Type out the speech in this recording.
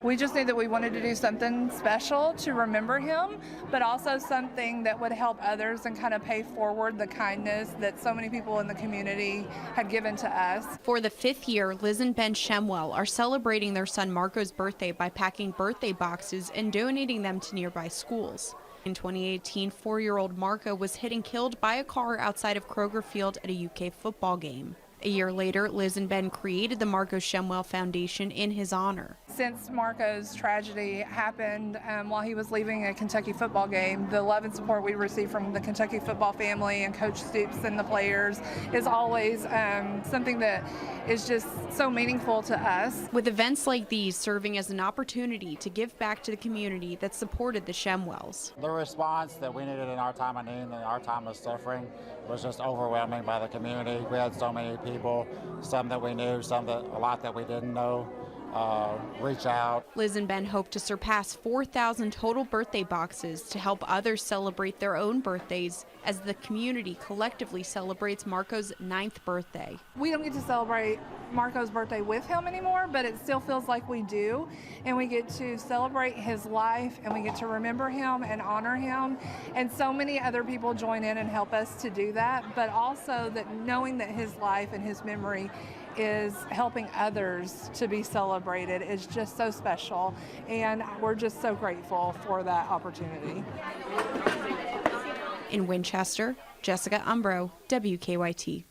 We just knew that we wanted to do something special to remember him, but also something that would help others and kind of pay forward the kindness that so many people in the community had given to us. For the 5th year, Liz and Ben Shemwell are celebrating their son Marco's birthday by packing birthday boxes and donating them to nearby schools. In 2018, 4-year-old Marco was hit and killed by a car outside of Kroger Field at a UK football game. A year later, Liz and Ben created the Marco Shemwell Foundation in his honor. Since Marco's tragedy happened while he was leaving a Kentucky football game, the love and support we receive from the Kentucky football family and Coach Stoops and the players is always something that is just so meaningful to us. With events like these serving as an opportunity to give back to the community that supported the Shemwells. The response that we needed in our time of need and our time of suffering was just overwhelming by the community. We had so many people, some that we knew, a lot that we didn't know, reach out. Liz and Ben hope to surpass 4,000 total birthday boxes to help others celebrate their own birthdays as the community collectively celebrates Marco's 9th birthday. We don't get to celebrate Marco's birthday with him anymore, but it still feels like we do, and we get to celebrate his life and we get to remember him and honor him, and so many other people join in and help us to do that, but also that knowing that his life and his memory is helping others to be celebrated is just so special, and we're just so grateful for that opportunity. In Winchester, Jessica Umbro, WKYT.